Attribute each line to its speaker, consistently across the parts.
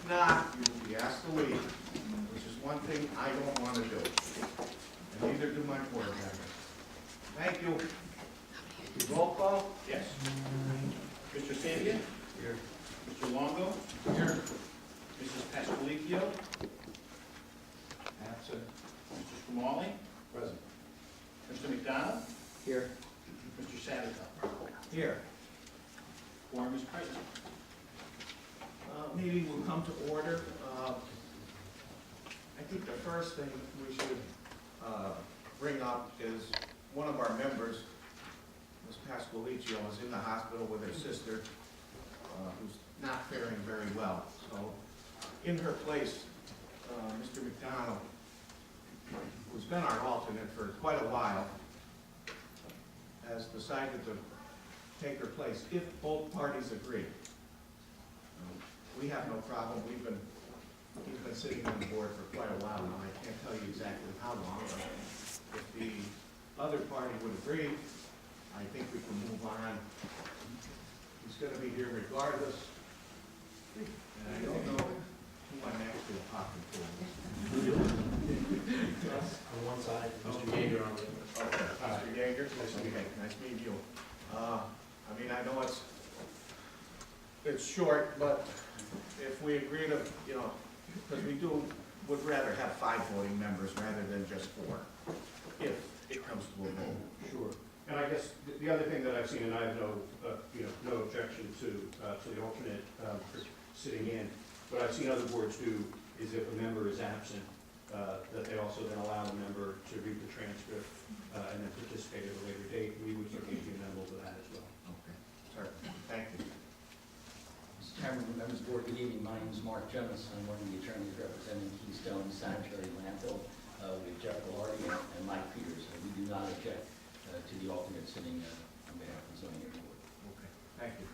Speaker 1: not, you'll be asked to leave, which is one thing I don't want to do. And neither do my board members. Thank you. Roll call?
Speaker 2: Yes. Mr. Sandia?
Speaker 1: Here.
Speaker 2: Mr. Longo?
Speaker 1: Here.
Speaker 2: Mrs. Pasqualicchio?
Speaker 1: Absent.
Speaker 2: Mr. Smalley?
Speaker 1: Present.
Speaker 2: Mr. McDonald?
Speaker 1: Here.
Speaker 2: Mr. Satterthorpe?
Speaker 1: Here.
Speaker 2: Quorum is present.
Speaker 1: Meeting will come to order. I think the first thing we should bring up is one of our members, Ms. Pasqualicchio, is in the hospital with her sister, who's not faring very well. So, in her place, Mr. McDonald, who's been our alternate for quite a while, has decided to take her place if both parties agree. We have no problem. He's been sitting on the board for quite a while now. I can't tell you exactly how long, but if the other party would agree, I think we can move on. He's going to be here regardless. And I don't know who I'm actually talking to.
Speaker 3: On one side, Mr. Yeager on the other.
Speaker 1: Okay, Mr. Yeager, nice to meet you. I mean, I know it's short, but if we agree to, because we would rather have 5 voting members rather than just 4, if it comes to a vote.
Speaker 3: Sure. And I guess the other thing that I've seen, and I have no objection to the alternate sitting in, what I've seen other boards do is if a member is absent, that they also then allow a member to read the transcript and then participate at a later date. We would certainly be amenable to that as well.
Speaker 1: Okay, sir, thank you.
Speaker 4: Mr. Chairman, members of the board, good evening. My name is Mark Jonas. I'm one of the attorneys representing Keystone Sanitary Landfill with Jeff Velarde and Mike Peters. We do not object to the alternate sitting on behalf of the zoning board.
Speaker 1: Okay, thank you.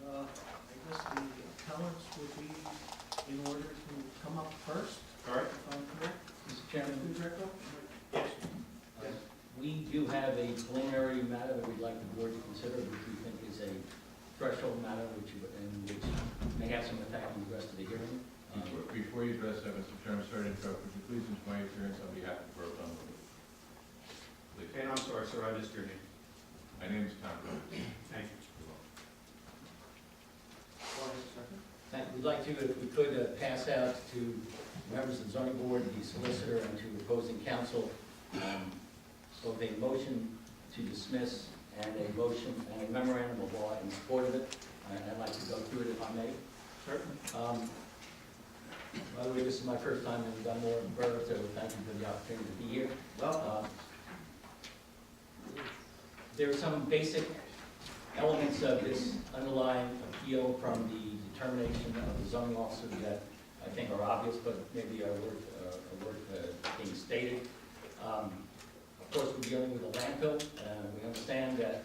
Speaker 1: I guess the appellants would be in order to come up first.
Speaker 2: All right.
Speaker 1: If I'm correct.
Speaker 4: Mr. Chairman,
Speaker 2: Yes.
Speaker 4: we do have a preliminary matter that we'd like the board to consider, which we think is a threshold matter which may have some effect on the rest of the hearing.
Speaker 5: Before you address that, Mr. Chairman, sorry to interrupt, would you please use my appearance on behalf of Borough Dunmore? Please.
Speaker 3: And I'm sorry, sir, I missed your name.
Speaker 5: My name is Tom Jones.
Speaker 3: Thank you.
Speaker 1: Go ahead, second.
Speaker 4: We'd like to, if we could, pass out to members of the zoning board, the solicitor, and to opposing counsel, both a motion to dismiss and a motion and a memorandum of law in support of it. And I'd like to go through it if I may.
Speaker 1: Certainly.
Speaker 4: By the way, this is my first time in Dunmore Borough, so thank you for the opportunity to be here.
Speaker 1: Well,
Speaker 4: There are some basic elements of this underlying appeal from the determination of the zoning officer that I think are obvious, but maybe are worth being stated. Of course, we're dealing with a landfill, and we understand that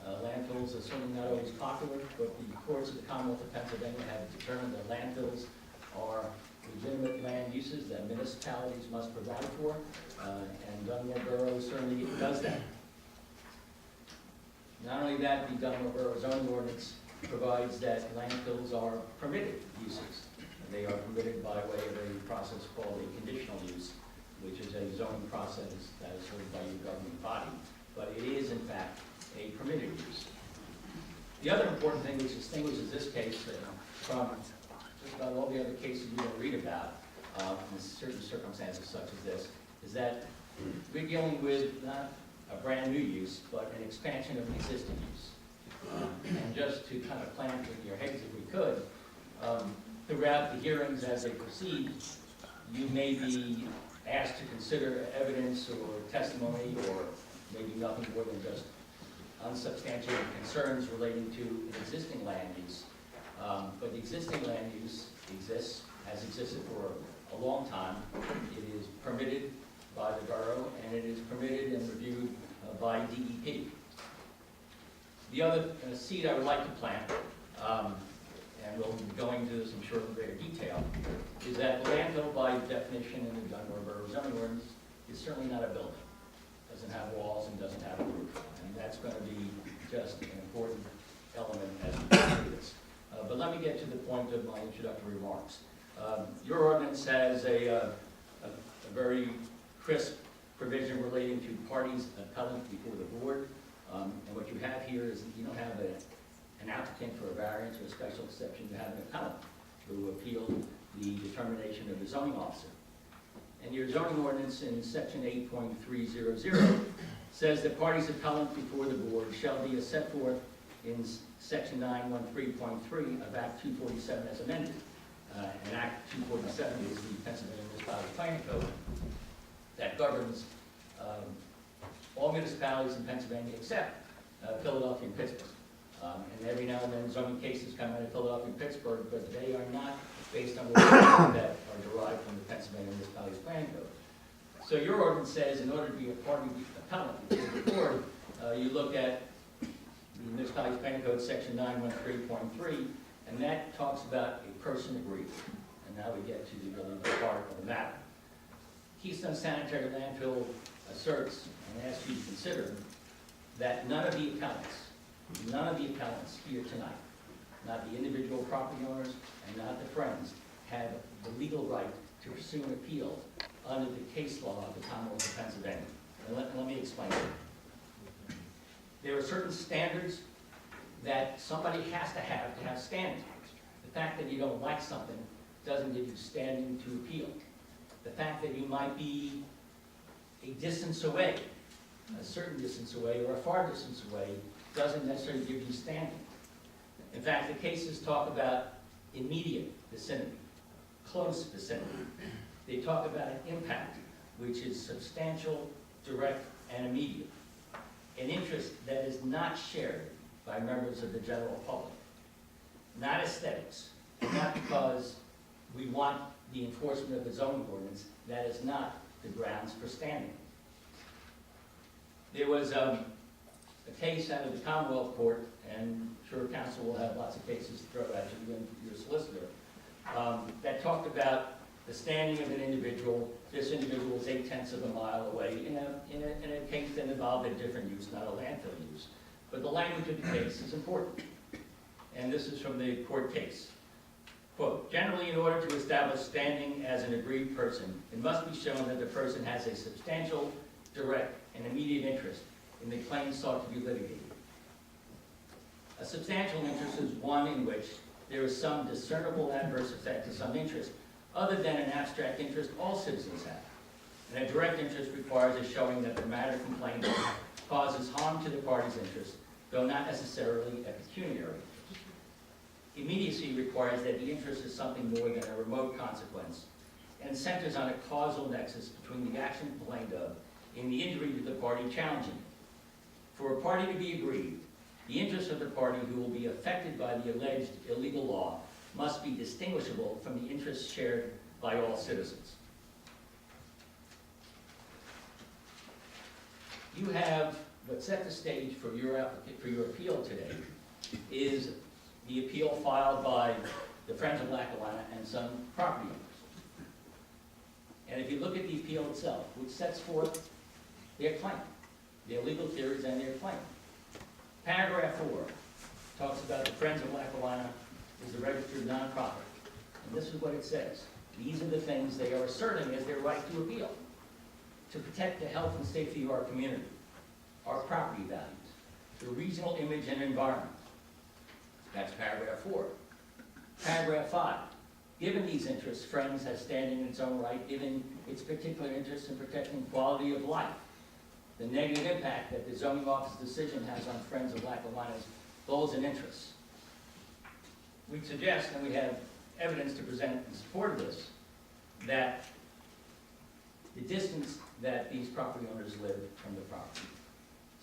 Speaker 4: landfills are certainly not always popular, but the courts of the Commonwealth of Pennsylvania have determined that landfills are legitimate land uses that municipalities must provide for, and Dunmore Borough certainly does that. Not only that, the Dunmore Borough zoning ordinance provides that landfills are permitted uses. They are permitted by way of a process called a conditional use, which is a zoning process that is heard by your governing body, but it is in fact a permitted use. The other important thing which distinguishes this case from just about all the other cases you will read about in certain circumstances such as this is that we're dealing with not a brand new use, but an expansion of an existing use. And just to kind of plant in your heads if we could, throughout the hearings as they proceed, you may be asked to consider evidence or testimony or maybe nothing more than just unsubstantiated concerns relating to an existing land use. But the existing land use exists, has existed for a long time. It is permitted by the borough, and it is permitted and reviewed by DEP. The other seed I would like to plant, and we'll be going into this, I'm sure, in greater detail, is that the landfill, by definition in the Dunmore Borough zoning ordinance, is certainly not a building. It doesn't have walls and doesn't have a roof, and that's going to be just an important element as we go through this. But let me get to the point of my introductory remarks. Your ordinance has a very crisp provision relating to parties appellant before the board. And what you have here is you don't have an applicant for a variance or a special exception, you have an appellant who appealed the determination of the zoning officer. And your zoning ordinance in section 8.300 says that parties appellant before the board shall be as set forth in section 913.3 of Act 247 as amended. And Act 247 is the Pennsylvania Municipality Planning Code that governs all municipalities in Pennsylvania except Philadelphia and Pittsburgh. And every now and then zoning cases come out of Philadelphia and Pittsburgh, but they are not based on ordinances that are derived from the Pennsylvania Municipality Planning Code. So your ordinance says in order to be a party appellant before the board, you look at the Municipality Planning Code section 913.3, and that talks about a person agreed. And now we get to the really big part of the matter. Keystone Sanitary Landfill asserts and asks you to consider that none of the appellants here tonight, not the individual property owners and not the friends, have the legal right to pursue an appeal under the case law of the Commonwealth of Pennsylvania. And let me explain it. There are certain standards that somebody has to have standing. The fact that you don't like something doesn't give you standing to appeal. The fact that you might be a distance away, a certain distance away or a far distance away, doesn't necessarily give you standing. In fact, the cases talk about immediate vicinity, close vicinity. They talk about an impact, which is substantial, direct, and immediate. An interest that is not shared by members of the general public. Not aesthetics, not because we want the enforcement of the zoning ordinance. That is not the grounds for standing. There was a case out of the Commonwealth Court, and I'm sure council will have lots of cases to throw at you and your solicitor, that talked about the standing of an individual. This individual was 0.8 of a mile away in a case that involved a different use, not a landfill use. But the language of the case is important. And this is from the court case. Quote, generally in order to establish standing as an aggrieved person, it must be shown that the person has a substantial, direct, and immediate interest in the claim sought to be litigated. A substantial interest is one in which there is some discernible adverse effect to some interest, other than an abstract interest all citizens have. And a direct interest requires a showing that the matter complained of causes harm to the party's interest, though not necessarily a pecuniary interest. Immediacy requires that the interest is something more than a remote consequence, and centers on a causal nexus between the action complained of and the injury to the party challenging it. For a party to be aggrieved, the interest of the party who will be affected by the alleged illegal law must be distinguishable from the interests shared by all citizens. You have what set the stage for your appeal today is the appeal filed by the Friends of Lackawanna and some property owners. And if you look at the appeal itself, which sets forth their claim, their legal theories and their claim. Paragraph 4 talks about the Friends of Lackawanna is a registered nonprofit. And this is what it says. These are the things they are asserting as their right to appeal. To protect the health and safety of our community, our property values, the regional image and environment. That's paragraph 4. Paragraph 5. Given these interests, Friends has standing in its own right, given its particular interest in protecting quality of life, the negative impact that the zoning office decision has on Friends of Lackawanna's goals and interests. We suggest, and we have evidence to present in support of this, that the distance that these property owners live from the property,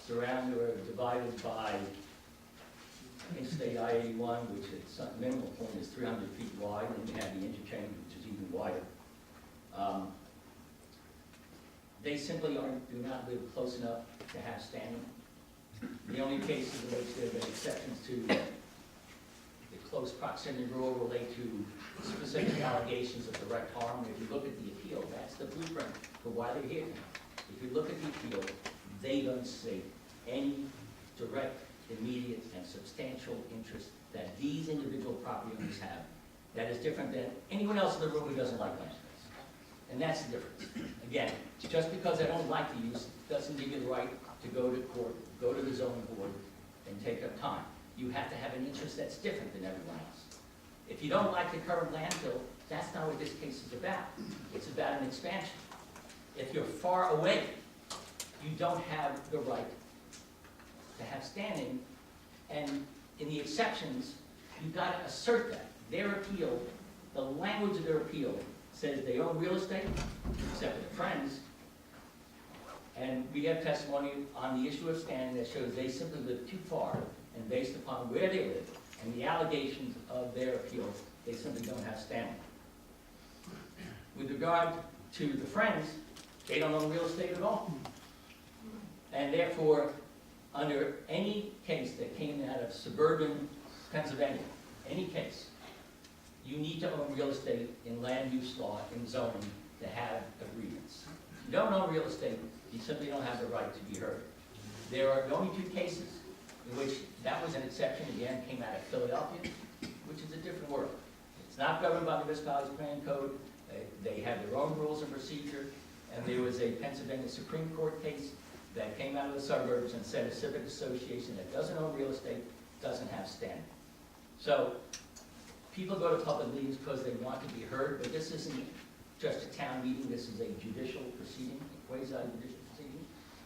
Speaker 4: surrounded or divided by Interstate I-81, which its minimal point is 300 feet wide, and you have the interchange, which is even wider. They simply do not live close enough to have standing. The only cases in which there have been exceptions to the close proximity rule relate to specific allegations of direct harm. If you look at the appeal, that's the blueprint for why they're here tonight. If you look at the appeal, they don't state any direct, immediate, and substantial interest that these individual property owners have that is different than anyone else in the room who doesn't like land use. And that's the difference. Again, just because I don't like the use doesn't give you the right to go to court, go to the zoning board, and take up time. You have to have an interest that's different than everyone else. If you don't like the current landfill, that's not what this case is about. It's about an expansion. If you're far away, you don't have the right to have standing, and in the exceptions, you've got to assert that. Their appeal, the language of their appeal says they own real estate, except for the Friends, and we have testimony on the issue of standing that shows they simply live too far, and based upon where they live and the allegations of their appeal, they simply don't have standing. With regard to the Friends, they don't own real estate at all. And therefore, under any case that came out of suburban Pennsylvania, any case, you need to own real estate in land use law, in zoning, to have agreements. If you don't own real estate, you simply don't have the right to be heard. There are only two cases in which that was an exception, again, came out of Philadelphia, which is a different world. It's not governed by the municipality's plan code. They have their own rules and procedure, and there was a Pennsylvania Supreme Court case that came out of the suburbs and said a civic association that doesn't own real estate doesn't have standing. So people go to public meetings because they want to be heard, but this isn't just a town meeting. This is a judicial proceeding, a quasi-judicial proceeding.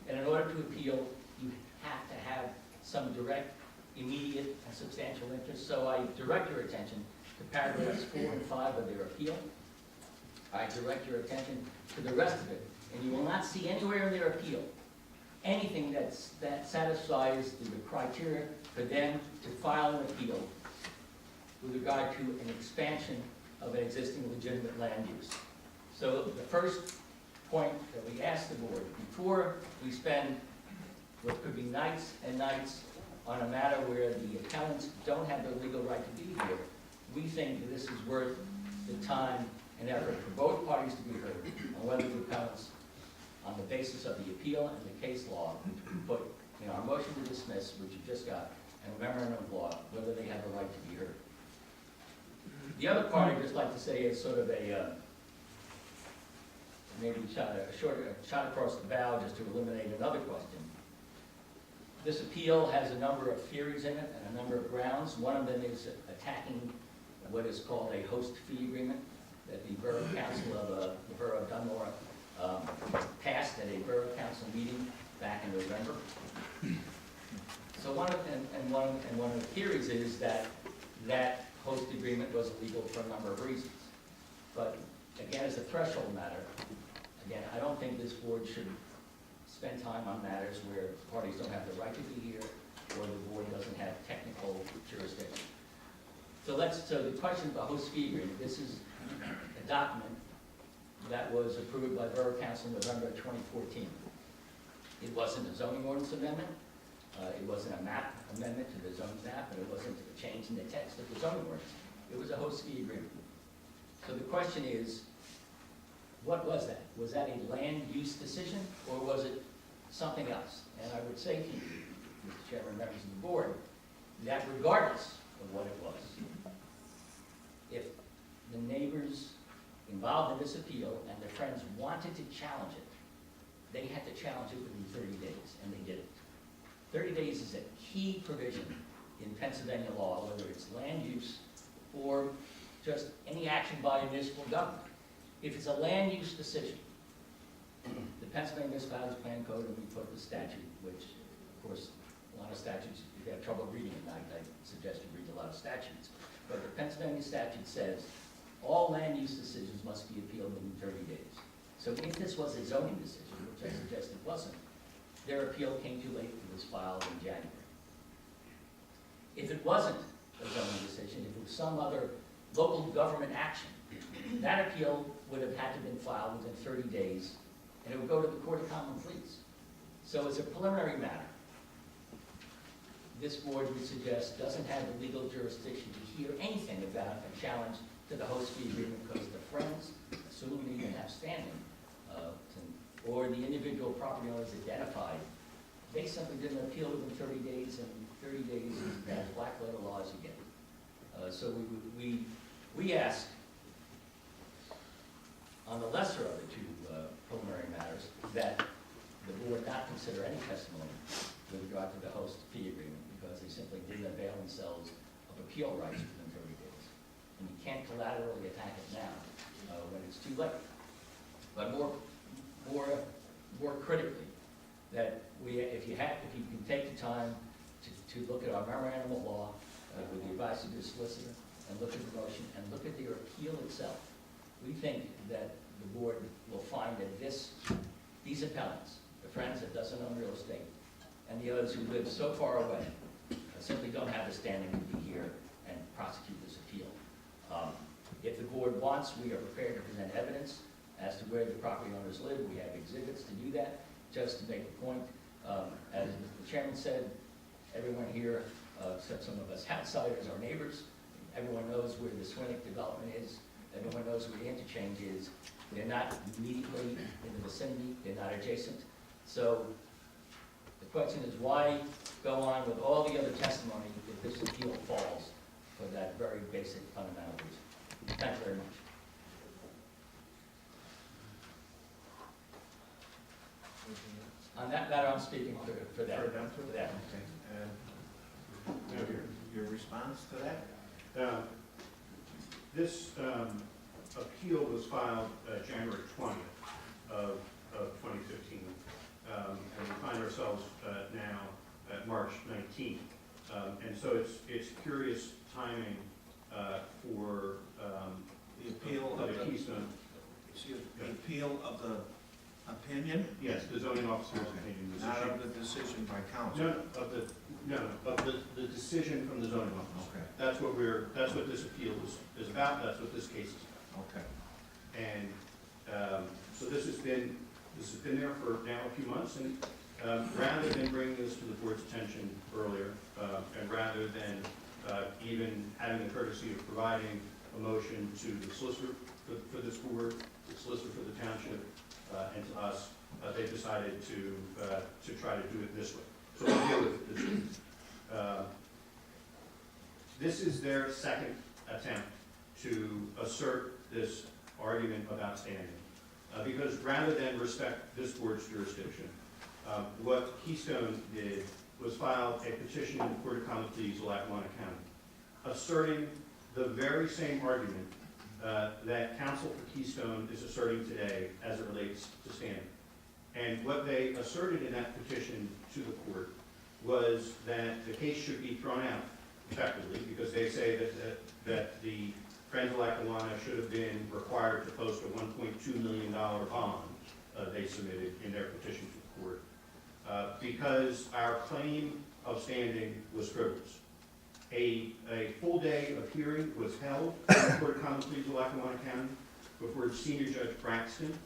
Speaker 4: And in order to appeal, you have to have some direct, immediate, and substantial interest. So I direct your attention to paragraphs 4 and 5 of their appeal. I direct your attention to the rest of it, and you will not see anywhere in their appeal anything that satisfies the criteria for them to file an appeal with regard to an expansion of an existing legitimate land use. So the first point that we ask the board, before we spend what could be nights and nights on a matter where the appellants don't have the legal right to be here, we think that this is worth the time and effort for both parties to be heard on whether the appellants, on the basis of the appeal and the case law, put in our motion to dismiss, which you just got, and a memorandum of law, whether they have the right to be heard. The other part I'd just like to say is sort of a, maybe a shot across the bow just to eliminate another question. This appeal has a number of theories in it and a number of grounds. One of them is attacking what is called a host fee agreement that the Borough Council of the Borough of Dunmore passed at a Borough Council meeting back in November. So one of the theories is that that host agreement was illegal for a number of reasons. But again, as a threshold matter, again, I don't think this board should spend time on matters where parties don't have the right to be here or the board doesn't have technical jurisdiction. So the question of the host fee agreement, this is a document that was approved by Borough Council in November 2014. It wasn't a zoning ordinance amendment. It wasn't a map amendment to the zoning map, and it wasn't a change in the text of the zoning ordinance. It was a host fee agreement. So the question is, what was that? Was that a land use decision, or was it something else? And I would say to you, Mr. Chairman, members of the board, that regardless of what it was, if the neighbors involved in this appeal and their friends wanted to challenge it, they had to challenge it within 30 days, and they did it. 30 days is a key provision in Pennsylvania law, whether it's land use or just any action by a municipal government. If it's a land use decision, the Pennsylvania Municipalities Plan Code, and we put the statute, which, of course, a lot of statutes, if you have trouble reading it, I suggest you read a lot of statutes. But the Pennsylvania statute says all land use decisions must be appealed within 30 days. So if this was a zoning decision, which I suggest it wasn't, their appeal came too late. It was filed in January. If it wasn't a zoning decision, if it was some other local government action, that appeal would have had to have been filed within 30 days, and it would go to the Court of Common Pleas. So as a preliminary matter, this board, we suggest, doesn't have the legal jurisdiction to hear anything about a challenge to the host fee agreement because the friends, assuming they even have standing, or the individual property owners identified, they simply didn't appeal within 30 days, and 30 days is as black letter law as you get. So we ask, on the lesser of the two preliminary matters, that the board not consider any testimony with regard to the host fee agreement, because they simply didn't avail themselves of appeal rights within 30 days. And you can't collaterally attack it now when it's too late. But more critically, that if you can take the time to look at our memorandum of law with the advice of your solicitor, and look at the motion, and look at the appeal itself, we think that the board will find that these appellants, the friends that doesn't own real estate, and the others who live so far away, simply don't have the standing to be here and prosecute this appeal. If the board wants, we are prepared to present evidence as to where the property owners live. We have exhibits to do that. Just to make the point, as the chairman said, everyone here, except some of us outsiders, are neighbors. Everyone knows where the Swinnock development is. Everyone knows where the interchange is. They're not immediately in the vicinity. They're not adjacent. So the question is, why go on with all the other testimony if this appeal falls for that very basic fundamental reason? Thank you very much. On that matter, I'm speaking for them.
Speaker 1: For them too?
Speaker 4: For them.
Speaker 1: Okay. And your response to that?
Speaker 3: This appeal was filed January 20th of 2015, and we find ourselves now at March 19th. And so it's curious timing for
Speaker 1: The appeal
Speaker 3: the
Speaker 1: of the,
Speaker 3: Keystone.
Speaker 1: excuse me, the appeal of the opinion?
Speaker 3: Yes, the zoning officer's opinion.
Speaker 1: Not of the decision by council?
Speaker 3: Of the decision from the zoning officer.
Speaker 1: Okay,
Speaker 3: That's what this appeal is about, that's what this case is about.
Speaker 1: okay.
Speaker 3: And so this has been there for now a few months, and rather than bringing this to the board's attention earlier, and rather than even having the courtesy of providing a motion to the solicitor for this board, the solicitor for the township, and to us, they decided to try to do it this way. So we'll deal with it this way. This is their second attempt to assert this argument about standing. Because rather than respect this board's jurisdiction, what Keystone did was filed a petition in the Court of Common Pleas of Lackawanna County, asserting the very same argument that counsel for Keystone is asserting today as it relates to standing. And what they asserted in that petition to the court was that the case should be thrown out effectively, because they say that the Friends of Lackawanna should have been required to post a $1.2 million bond they submitted in their petition to the court, because our claim of standing was frivolous. A full day of hearing was held in the Court of Common Pleas of Lackawanna County before Senior Judge Braxton.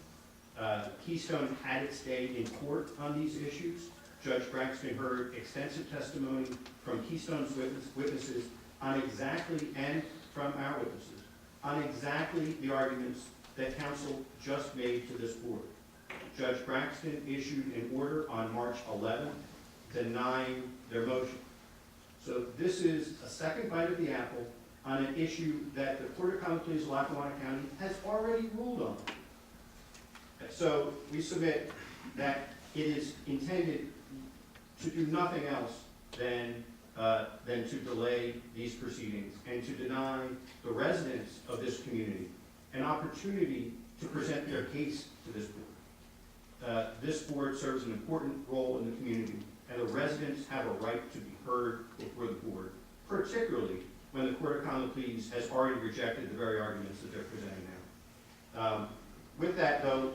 Speaker 3: Keystone had its day in court on these issues. Judge Braxton heard extensive testimony from Keystone's witnesses on exactly, and from our witnesses, on exactly the arguments that counsel just made to this board. Judge Braxton issued an order on March 11th denying their motion. So this is a second bite of the apple on an issue that the Court of Common Pleas of Lackawanna County has already ruled on. So we submit that it is intended to do nothing else than to delay these proceedings and to deny the residents of this community an opportunity to present their case to this board. This board serves an important role in the community, and the residents have a right to be heard before the board, particularly when the Court of Common Pleas has already rejected the very arguments that they're presenting now. With that, though,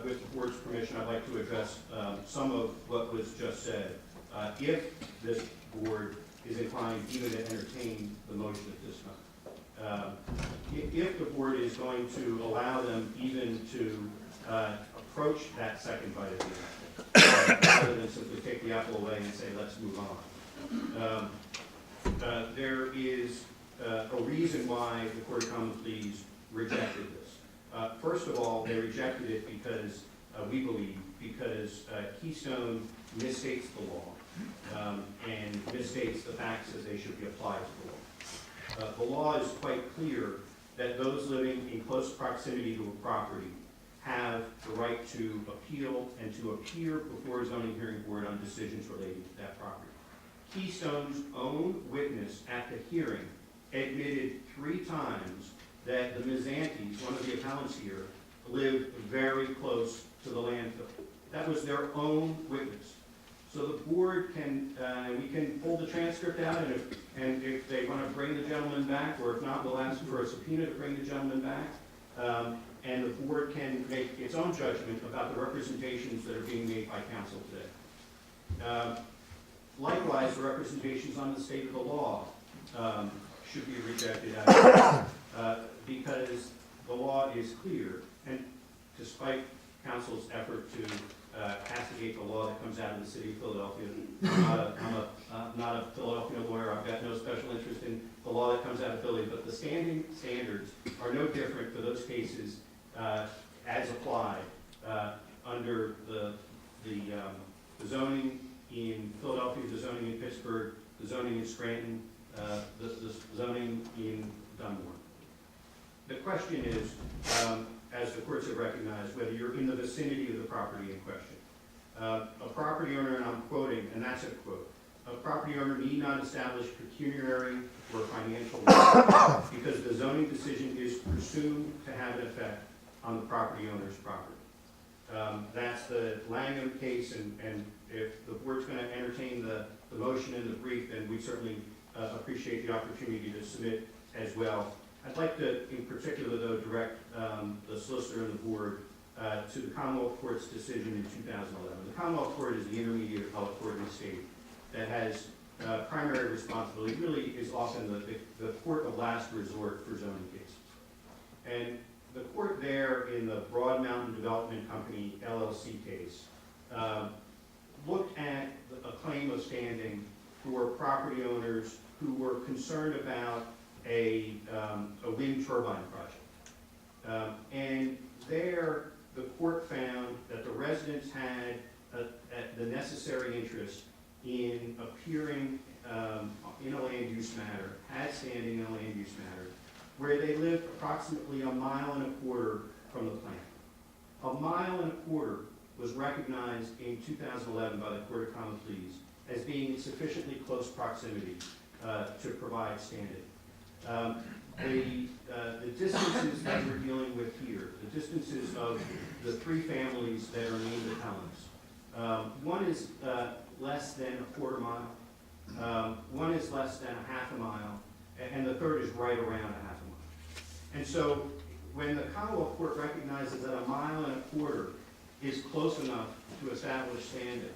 Speaker 3: with the board's permission, I'd like to address some of what was just said. If this board is inclined even to entertain the motion at this time, if the board is going to allow them even to approach that second bite of the apple, rather than simply take the apple away and say, let's move on. There is a reason why the Court of Common Pleas rejected this. First of all, they rejected it because, we believe, because Keystone misstates the law and misstates the facts as they should be applied to the law. the law is quite clear that those living in close proximity to a property have the right to appeal and to appear before a zoning hearing board on decisions relating to that property. Keystone's own witness at the hearing admitted 3 times that the Mizantes, one of the appellants here, lived very close to the landfill. That was their own witness. So the board can, we can pull the transcript out, and if they want to bring the gentleman back, or if not, we'll ask for a subpoena to bring the gentleman back. And the board can make its own judgment about the representations that are being made by council today. Likewise, the representations on the state of the law should be rejected because the law is clear, and despite council's effort to castigate the law that comes out of the city of Philadelphia, I'm not a Philadelphia lawyer, I've got no special interest in the law that comes out of Philly, but the standing standards are no different for those cases as applied under the zoning in Philadelphia, the zoning in Pittsburgh, the zoning in Scranton, the zoning in Dunmore. The question is, as the courts have recognized, whether you're in the vicinity of the property in question. A property owner, and I'm quoting, and that's a quote, a property owner need not establish pecuniary or financial loss because the zoning decision is presumed to have an effect on the property owner's property. That's the Langham case, and if the board's going to entertain the motion in the brief, then we certainly appreciate the opportunity to submit as well. I'd like to, in particular, though, direct the solicitor and the board to the Commonwealth Court's decision in 2011. The Commonwealth Court is the intermediate appellate court in the state that has primary responsibility, really is often the court of last resort for zoning cases. And the court there in the Broad Mountain Development Company LLC case looked at a claim of standing for property owners who were concerned about a wind turbine project. And there, the court found that the residents had the necessary interest in appearing in a land use matter, had standing in a land use matter, where they lived approximately 1.25 miles from the plant. 1.25 miles was recognized in 2011 by the Court of Common Pleas as being in sufficiently close proximity to provide standing. The distances that we're dealing with here, the distances of the 3 families that are named appellants, one is less than 1/4 mile, one is less than 1/2 mile, and the third is right around 1/2 mile. And so when the Commonwealth Court recognizes that 1.25 miles is close enough to establish standing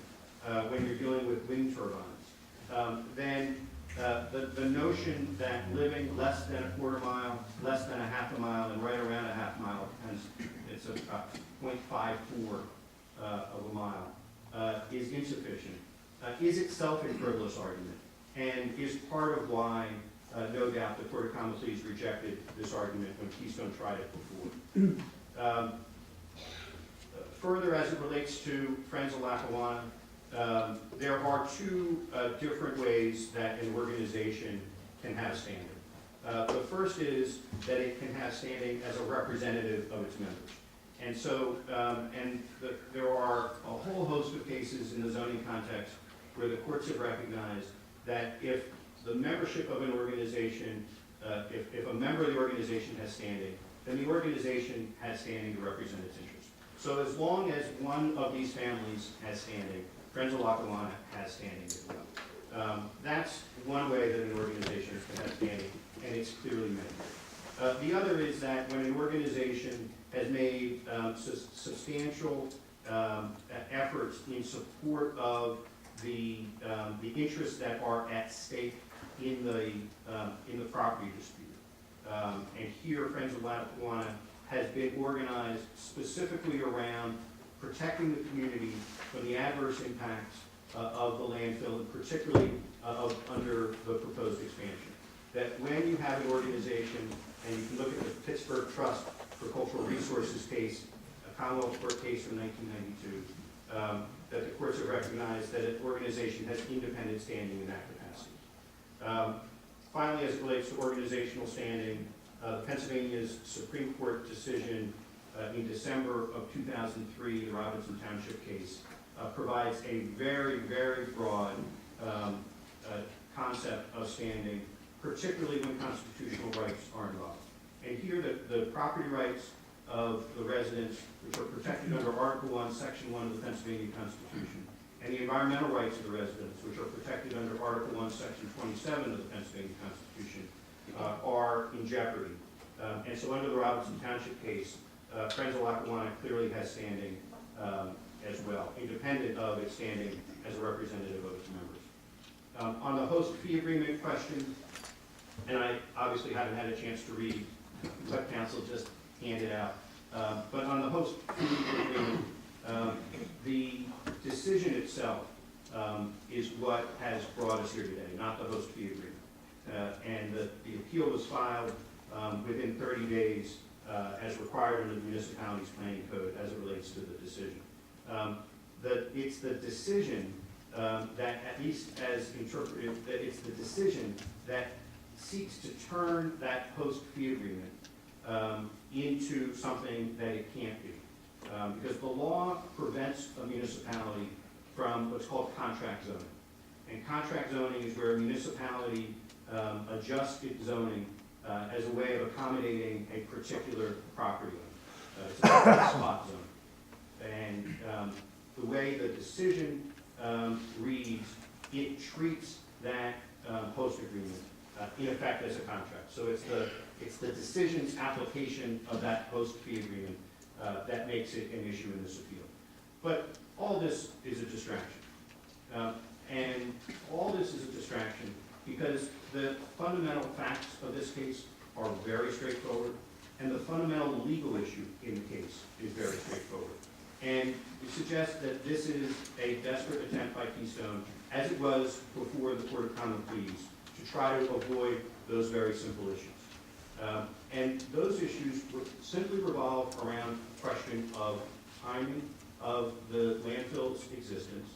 Speaker 3: when you're dealing with wind turbines, then the notion that living less than 1/4 mile, less than 1/2 mile, and right around 1/2 mile, it's a 0.54 of a mile, is insufficient, is itself a frivolous argument, and is part of why, no doubt, the Court of Common Pleas rejected this argument when Keystone tried it before. Further, as it relates to Friends of Lackawanna, there are 2 different ways that an organization can have standing. The first is that it can have standing as a representative of its members. And so, there are a whole host of cases in the zoning context where the courts have recognized that if the membership of an organization, if a member of the organization has standing, then the organization has standing to represent its interests. So as long as one of these families has standing, Friends of Lackawanna has standing as well. That's one way that an organization can have standing, and it's clearly meant. The other is that when an organization has made substantial efforts in support of the interests that are at stake in the property dispute. And here, Friends of Lackawanna has been organized specifically around protecting the community from the adverse impacts of the landfill, and particularly under the proposed expansion. That when you have an organization, and you can look at the Pittsburgh Trust for Cultural Resources case, a Commonwealth Court case from 1992, that the courts have recognized that an organization has independent standing in that capacity. Finally, as it relates to organizational standing, Pennsylvania's Supreme Court decision in December of 2003, the Robinson Township case, provides a very, very broad concept of standing, particularly when constitutional rights are involved. And here, the property rights of the residents, which are protected under Article 1, Section 1 of the Pennsylvania Constitution, and the environmental rights of the residents, which are protected under Article 1, Section 27 of the Pennsylvania Constitution, are in jeopardy. And so under the Robinson Township case, Friends of Lackawanna clearly has standing as well, independent of its standing as a representative of its members. On the host fee agreement question, and I obviously haven't had a chance to read what council just handed out, but on the host fee agreement, the decision itself is what has brought us here today, not the host fee agreement. And the appeal was filed within 30 days as required under the municipality's planning code as it relates to the decision. It's the decision that, at least as interpreted, that it's the decision that seeks to turn that host fee agreement into something that it can't be. Because the law prevents a municipality from what's called contract zoning. And contract zoning is where a municipality adjusts its zoning as a way of accommodating a particular property owner. It's a spot zone. And the way the decision reads, it treats that host agreement in effect as a contract. So it's the decision's application of that host fee agreement that makes it an issue in this appeal. But all this is a distraction. And all this is a distraction because the fundamental facts of this case are very straightforward, and the fundamental legal issue in the case is very straightforward. And we suggest that this is a desperate attempt by Keystone, as it was before the Court of Common Pleas, to try to avoid those very simple issues. And those issues simply revolve around the question of timing of the landfill's existence,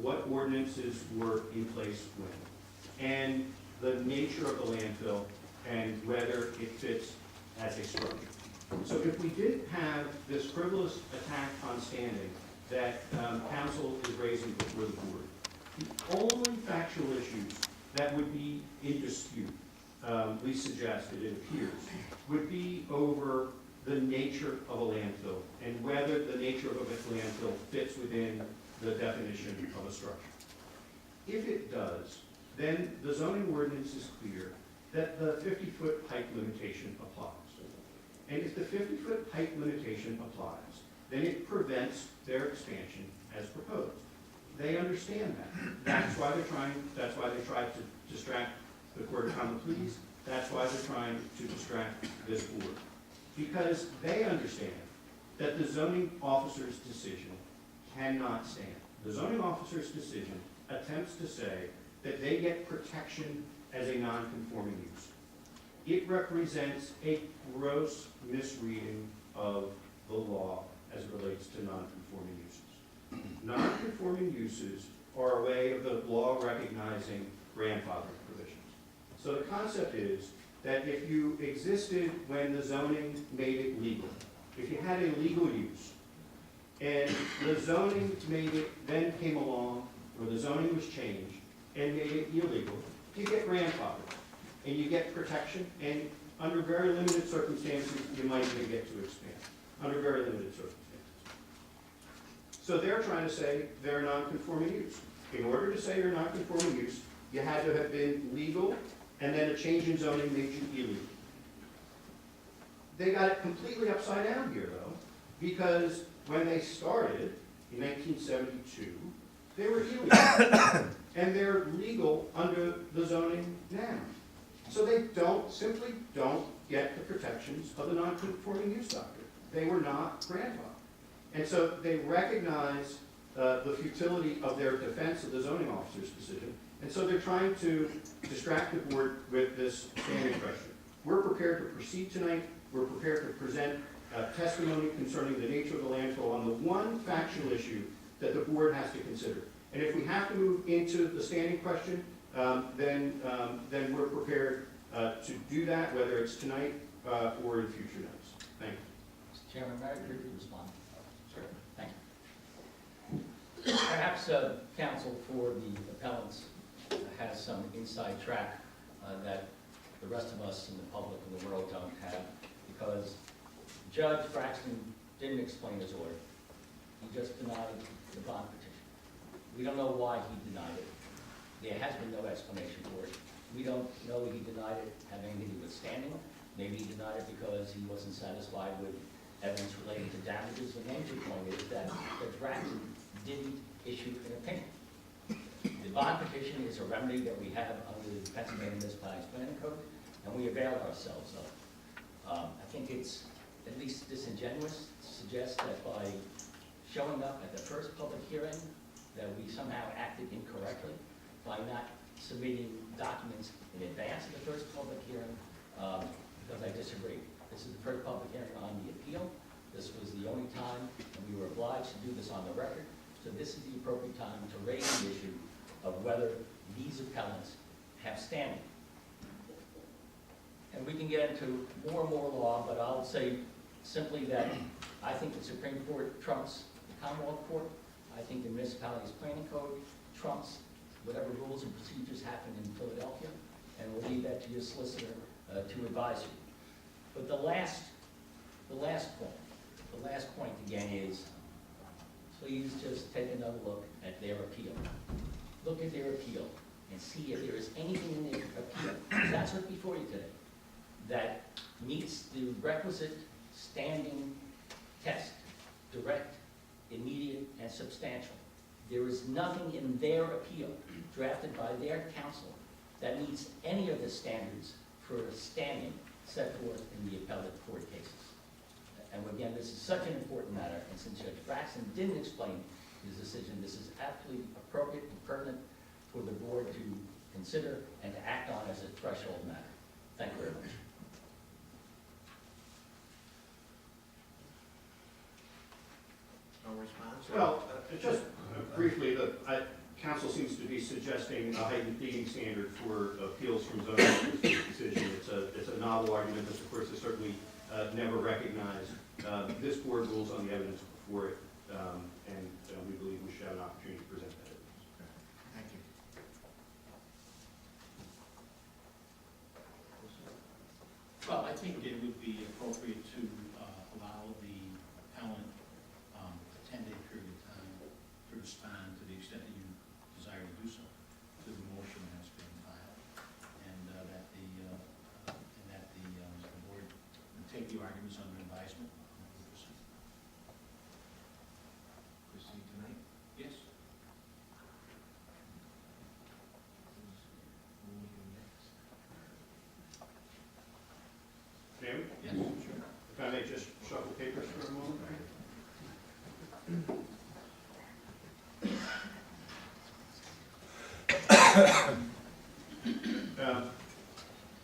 Speaker 3: what ordinances were in place when, and the nature of the landfill and whether it fits as a structure. So if we didn't have this frivolous attack on standing that council is raising before the board, the only factual issues that would be in dispute, we suggested, it appears, would be over the nature of a landfill and whether the nature of a landfill fits within the definition of a structure. If it does, then the zoning ordinance is clear that the 50-foot height limitation applies. And if the 50-foot height limitation applies, then it prevents their expansion as proposed. They understand that. That's why they tried to distract the Court of Common Pleas. That's why they're trying to distract this board. Because they understand that the zoning officer's decision cannot stand. The zoning officer's decision attempts to say that they get protection as a non-conforming use. It represents a gross misreading of the law as it relates to non-conforming uses. Non-conforming uses are a way of the law recognizing grandfathering provisions. So the concept is that if you existed when the zoning made it legal, if you had a legal use, and the zoning made it, then came along, or the zoning was changed, and made it illegal, you get grandfathered, and you get protection, and under very limited circumstances, you might even get to expand, under very limited circumstances. So they're trying to say they're non-conforming use. In order to say you're non-conforming use, you had to have been legal, and then a change in zoning made you illegal. They got it completely upside down here, though, because when they started in 1972, they were illegal, and they're legal under the zoning now. So they simply don't get the protections of the non-conforming use doctrine. They were not grandfathered. And so they recognize the futility of their defense of the zoning officer's decision, and so they're trying to distract the board with this standing question. We're prepared to proceed tonight. We're prepared to present testimony concerning the nature of the landfill on the one factual issue that the board has to consider. And if we have to move into the standing question, then we're prepared to do that, whether it's tonight or in future nights. Thank you.
Speaker 4: Mr. Chairman, may I briefly respond?
Speaker 1: Sure.
Speaker 4: Thank you. Perhaps counsel for the appellants has some inside track that the rest of us in the public and the world don't have, because Judge Braxton didn't explain his order. He just denied the bond petition. We don't know why he denied it. There has been no explanation for it. We don't know he denied it having anything to do with standing. Maybe he denied it because he wasn't satisfied with evidence relating to damages. The major point is that Judge Braxton didn't issue an opinion. The bond petition is a remedy that we have under the Pennsylvania Municipalities Planning Code, and we availed ourselves of. I think it's at least disingenuous to suggest that by showing up at the first public hearing that we somehow acted incorrectly by not submitting documents in advance of the first public hearing, because I disagree. This is the first public hearing on the appeal. This was the only time, and we were obliged to do this on the record. So this is the appropriate time to raise the issue of whether these appellants have standing. And we can get into more and more law, but I'll say simply that I think the Supreme Court trumps the Commonwealth Court. I think the Municipalities Planning Code trumps whatever rules and procedures happen in Philadelphia, and we'll leave that to your solicitor to advise you. But the last point again is, please just take another look at their appeal. Look at their appeal and see if there is anything in their appeal, that's what's before you today, that meets the requisite standing test, direct, immediate, and substantial. There is nothing in their appeal drafted by their counsel that meets any of the standards for standing set forth in the appellate court cases. And again, this is such an important matter, and since Judge Braxton didn't explain his decision, this is absolutely appropriate and pertinent for the board to consider and to act on as a threshold matter. Thank you very much.
Speaker 1: No response?
Speaker 3: Well, just briefly, the council seems to be suggesting a heightened pleading standard for appeals from zoning board decision. It's a novel argument that, of course, is certainly never recognized. This board rules on the evidence before it, and we believe we should have an opportunity to present that evidence.
Speaker 1: Thank you.
Speaker 2: Well, I think it would be appropriate to allow the appellant a 10-day period of time to respond to the extent that you desire to do so to the motion that's been filed, and that the board would take the arguments under advisement.
Speaker 1: Proceed tonight?
Speaker 2: Yes.
Speaker 3: Chairman,
Speaker 2: Yes, sure.
Speaker 3: if I may just shuffle papers for a moment.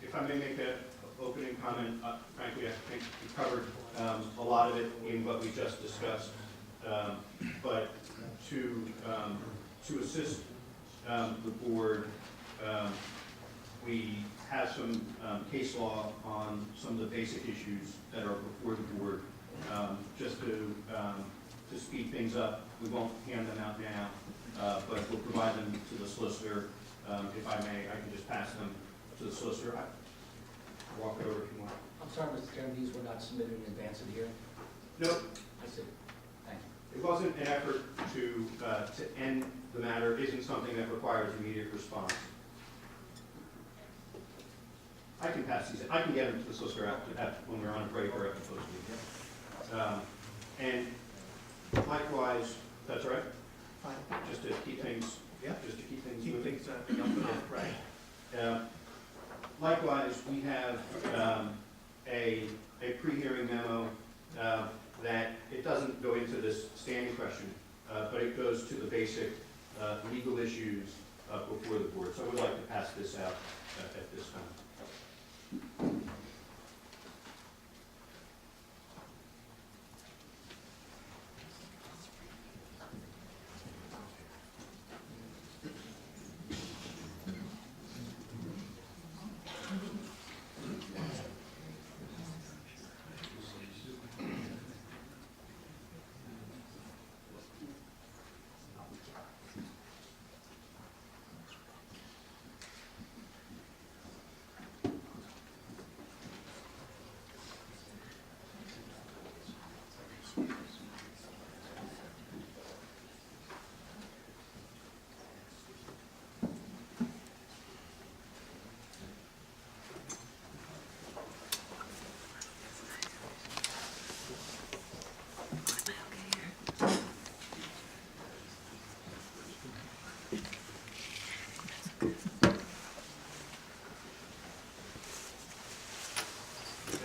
Speaker 3: If I may make an opening comment, frankly, I think we covered a lot of it in what we just discussed, but to assist the board, we have some case law on some of the basic issues that are before the board. Just to speed things up, we won't hand them out now, but we'll provide them to the solicitor. If I may, I can just pass them to the solicitor. I'll walk it over if you want.
Speaker 4: I'm sorry, Mr. Chairman, these were not submitted in advance of the hearing?
Speaker 3: Nope.
Speaker 4: I see. Thank you.
Speaker 3: It wasn't an effort to end the matter. It isn't something that requires immediate response. I can pass these. I can get them to the solicitor when we're on a break or at the post meeting. And likewise, that's all right.
Speaker 1: Fine.
Speaker 3: Just to keep things.
Speaker 1: Yeah.
Speaker 3: Just to keep things
Speaker 1: Keep
Speaker 3: moving.
Speaker 1: things up and off, right.
Speaker 3: Likewise, we have a pre-hearing memo that it doesn't go into this standing question, but it goes to the basic legal issues before the board. So I would like to pass this out at this time.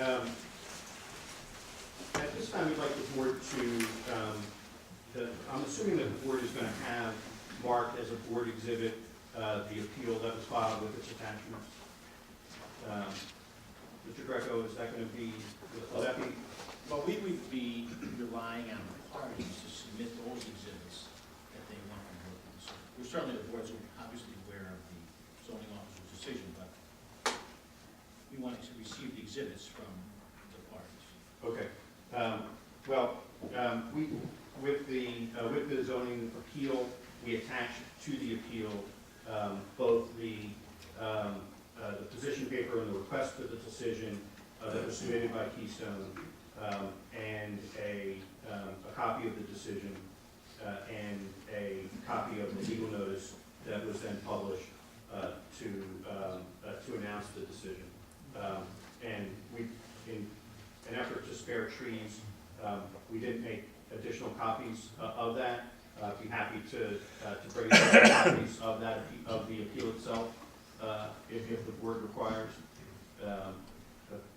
Speaker 3: At this time, we'd like the board to, I'm assuming that the board is going to have marked as a board exhibit the appeal that was filed with its attachments. Mr. Greco, is that going to be, will that be?
Speaker 2: Well, we would be relying on the parties to submit those exhibits that they want to vote on. So we're certainly, the board's obviously aware of the zoning officer's decision, but we want to receive the exhibits from the parties.
Speaker 3: Okay. With the zoning appeal, we attached to the appeal both the position paper and the request for the decision that was submitted by Keystone, and a copy of the decision, and a copy of the legal notice that was then published to announce the decision. And we, in an effort to spare trees, we didn't make additional copies of that. I'd be happy to bring in copies of that, of the appeal itself, if the board requires.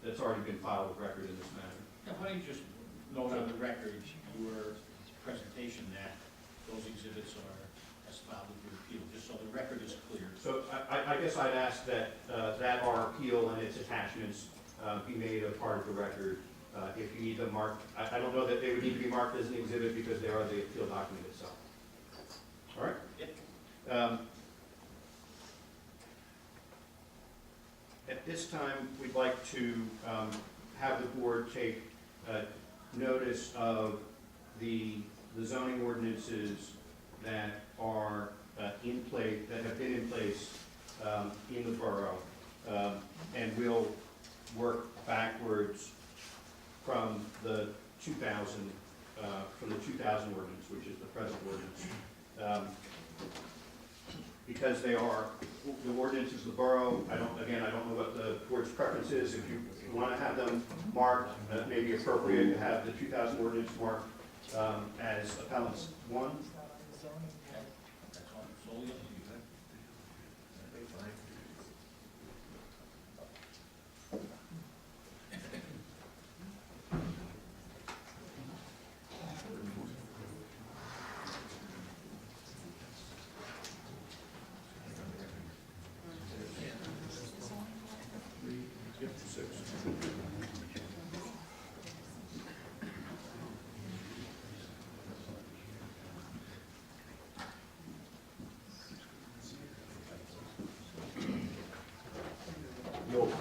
Speaker 3: That's already been filed with record in this matter.
Speaker 2: Now, why don't you just note on the record your presentation that those exhibits are as filed with your appeal, just so the record is clear.
Speaker 3: So I guess I'd ask that our appeal and its attachments be made a part of the record. If you need them marked, I don't know that they would need to be marked as an exhibit because they are the appeal document itself. All right?
Speaker 2: Yep.
Speaker 3: At this time, we'd like to have the board take notice of the zoning ordinances that are in place, that have been in place in the borough, and we'll work backwards from the 2000 ordinance, which is the present ordinance. Because they are the ordinances of the borough, I don't know what the board's preference is. If you want to have them marked, it may be appropriate to have the 2000 ordinance marked as appellants 1.
Speaker 2: That's all, solely up to you.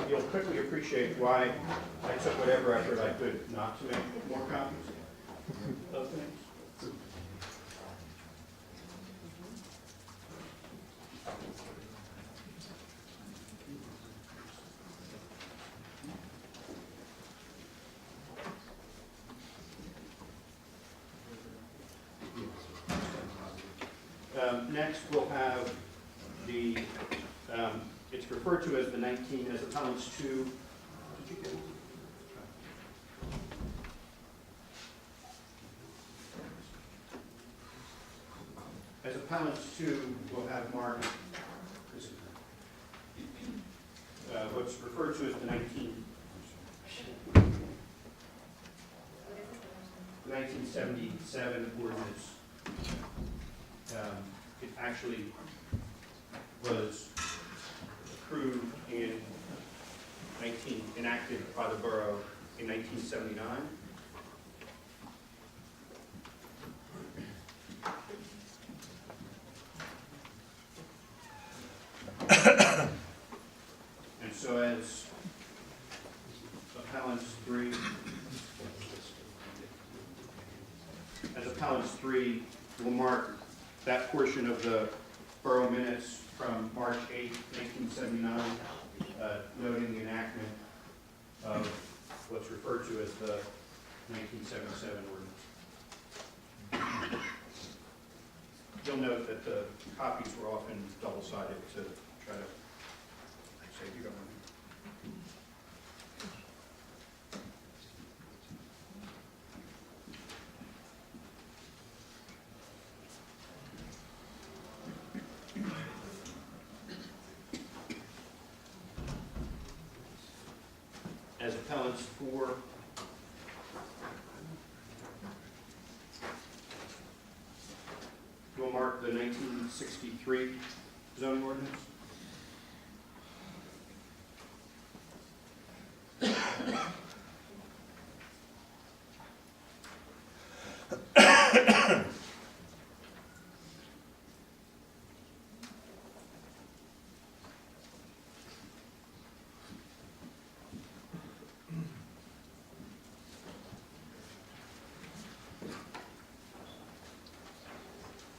Speaker 3: You'll quickly appreciate why I took whatever effort I could not to make more copies of things. Next, we'll have the, it's referred to as the 19, as appellants 2. Did you get it? As appellants 2, we'll have marked what's referred to as the 1977 ordinance. It actually was approved enacted by the borough in 1979. And so as appellants 3, we'll mark that portion of the borough minutes from March 8, 1979, noting the enactment of what's referred to as the 1977 ordinance. You'll note that the copies were often double-sided to try to save you going. As appellants for will mark the 1963 zoning ordinance.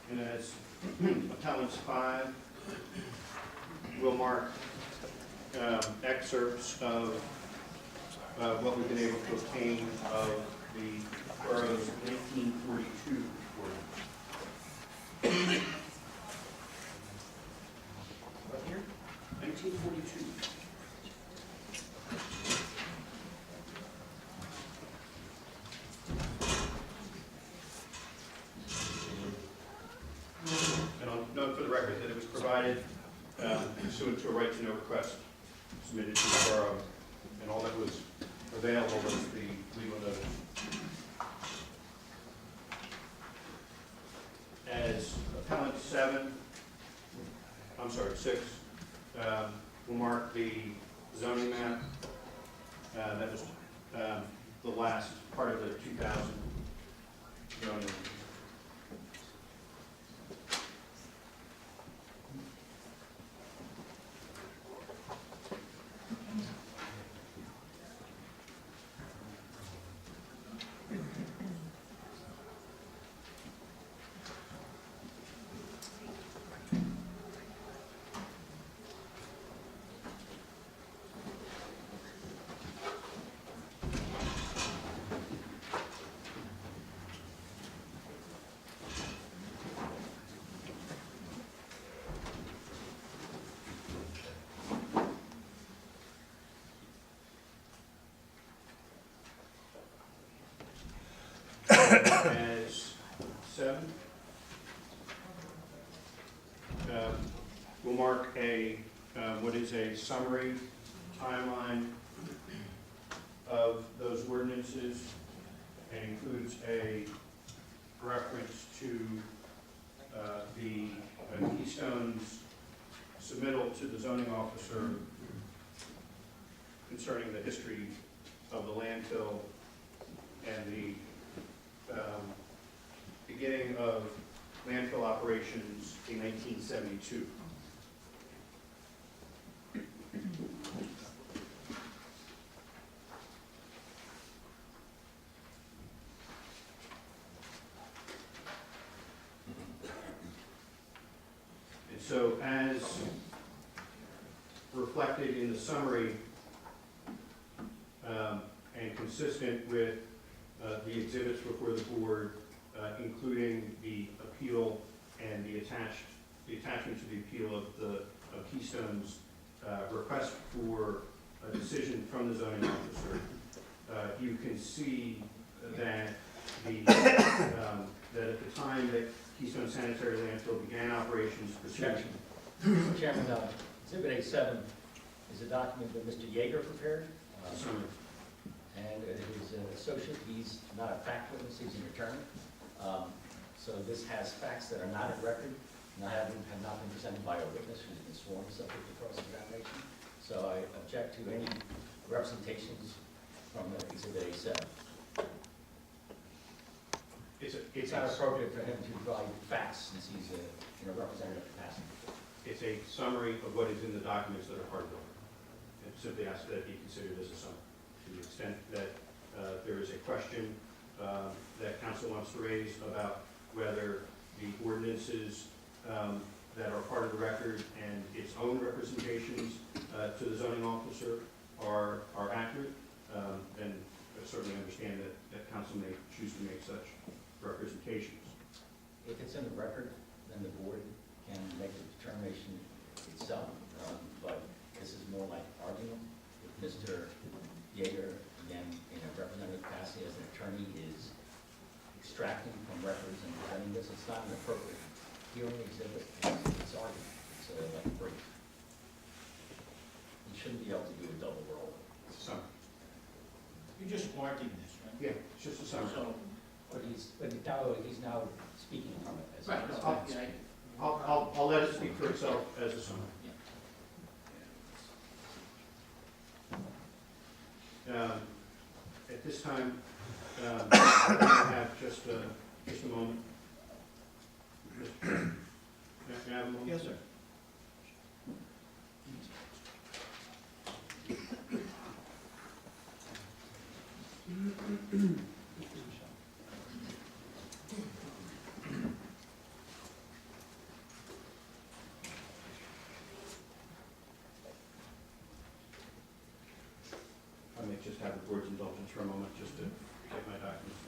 Speaker 3: And as appellants 5, we'll mark excerpts of what we've been able to obtain of the borough's 1942 ordinance. What year? 1942. And I'll note for the record that it was provided pursuant to a right to know request submitted to the borough, and all that was available was the legal notice. As appellant 6, we'll mark the zoning map. That was the last part of the 2000 zoning. As 7, we'll mark what is a summary timeline of those ordinances, and includes a reference to the Keystone's submittal to the zoning officer concerning the history of the landfill and the beginning of landfill operations in 1972. And so, as reflected in the summary, and consistent with the exhibits before the board, including the appeal and the attachment to the appeal of Keystone's request for a decision from the zoning officer, you can see that that at the time that Keystone Sanitary Landfill began operations,
Speaker 4: Chairman, Exhibit A7 is a document that Mr. Yeager prepared. And his associate, he's not a fact witness, he's an attorney. So this has facts that are not at record, have not been presented by a witness who's been sworn subject to cross-examination. So I object to any representations from Exhibit A7. It's not appropriate for him to provide facts since he's in a representative capacity.
Speaker 3: It's a summary of what is in the documents that are part of it. And simply ask that it be considered as a summary. To the extent that there is a question that council wants to raise about whether the ordinances that are part of the record and its own representations to the zoning officer are accurate, then I certainly understand that council may choose to make such representations.
Speaker 4: If it's in the record, then the board can make a determination itself, but this is more like argument. If Mr. Yeager, again, in a representative capacity as an attorney, is extracting from records and presenting this, it's not an appropriate hearing exhibit, it's argument, it's like a brief. You shouldn't be able to do a double roll.
Speaker 3: It's a summary.
Speaker 2: You're just marking this, right?
Speaker 3: Yeah, it's just a summary.
Speaker 2: So,
Speaker 4: But he's now speaking from it. as
Speaker 2: right,
Speaker 4: a-
Speaker 2: no, yeah,
Speaker 3: I'll let it speak for itself as a summary. At this time, I have just a moment. May I have a moment?
Speaker 1: Yes, sir.
Speaker 3: I may just have the board's indulgence for a moment, just to get my documents.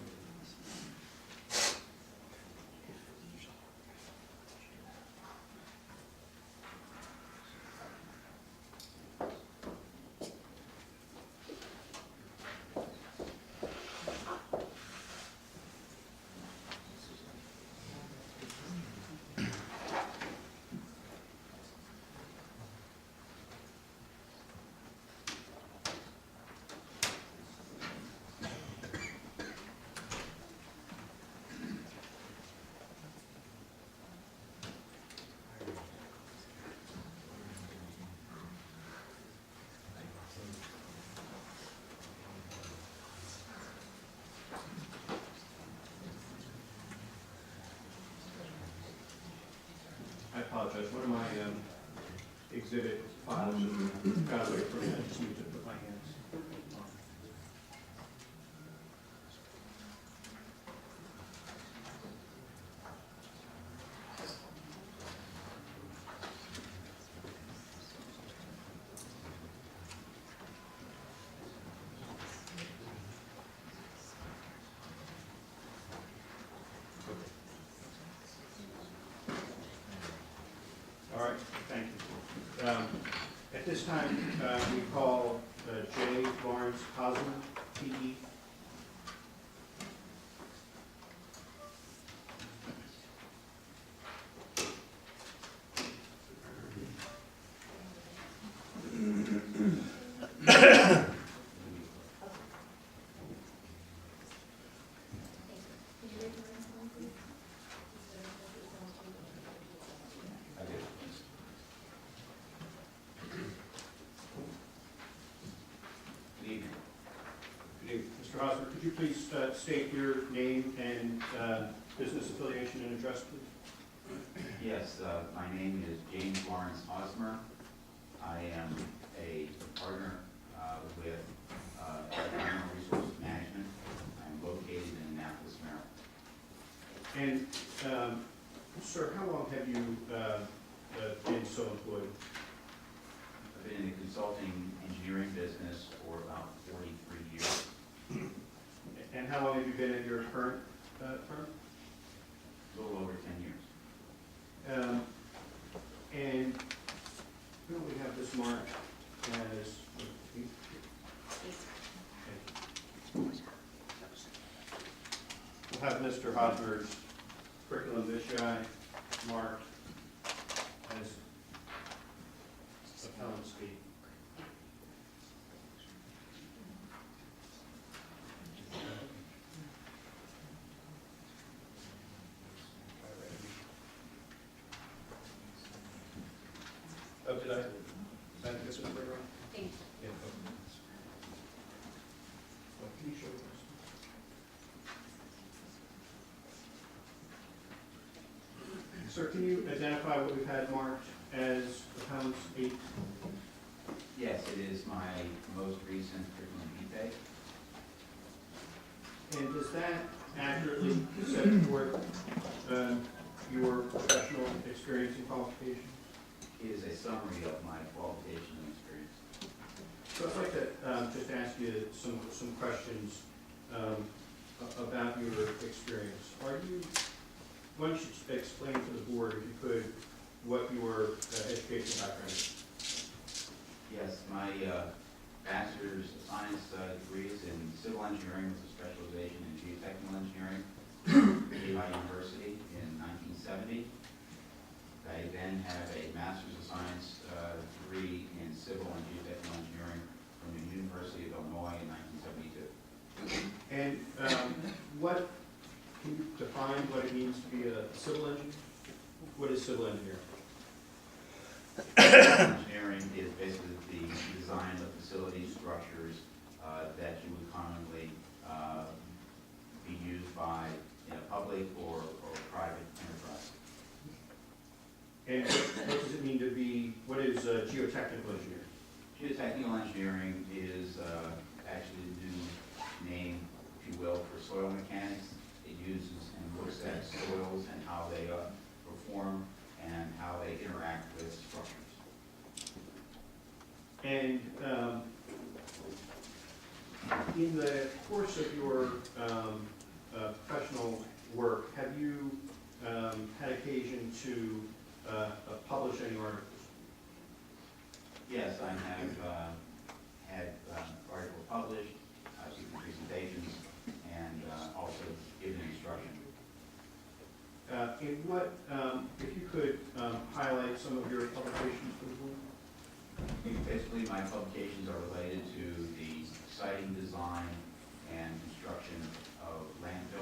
Speaker 3: I apologize, one of my exhibit files got away from me, I just need to put my hands on. All right, thank you. At this time, we call J. Lawrence Hosmer, P.E. Mr. Hosmer, could you please state your name and business affiliation and address, please?
Speaker 6: Yes, my name is James Lawrence Hosmer. I am a partner with Dunmore Resource Management. I'm located in Annapolis, Maryland.
Speaker 3: And, sir, how long have you been so employed?
Speaker 6: I've been in the consulting engineering business for about 43 years.
Speaker 3: And how long have you been at your current firm?
Speaker 6: A little over 10 years.
Speaker 3: And we have this marked as, we'll have Mr. Hosmer's curriculum vitae marked as appellant speak. Oh, did I get this one right?
Speaker 7: Thank you.
Speaker 3: Yeah. Okay. Well, can you show this? Sir, can you identify what we've had marked as appellant speak?
Speaker 6: Yes, it is my most recent curriculum vitae.
Speaker 3: And does that accurately set forth your professional experience and qualifications?
Speaker 6: It is a summary of my qualification and experience.
Speaker 3: So I'd like to just ask you some questions about your experience. Why don't you explain to the board, if you could, what your educational background is?
Speaker 6: Yes, my bachelor's of science degree is in civil engineering with a specialization in geotechnical engineering at Lehigh University in 1970. I then have a master's of science degree in civil and geotechnical engineering from the University of Illinois in 1972.
Speaker 3: Civil engineer? What is civil engineering?
Speaker 6: Engineering is basically the design of facilities, structures that you would commonly be used by public or private enterprise.
Speaker 3: And what does it mean to be, what is geotechnical engineering?
Speaker 6: Geotechnical engineering is actually the new name, if you will, for soil mechanics. It uses and looks at soils and how they perform and how they interact with structures.
Speaker 3: And in the course of your professional work, have you had occasion to publish any articles?
Speaker 6: Yes, I have had articles published, given presentations, and also given instruction.
Speaker 3: In what, if you could highlight some of your publications for the board?
Speaker 6: Basically, my publications are related to the siting design and construction of landfill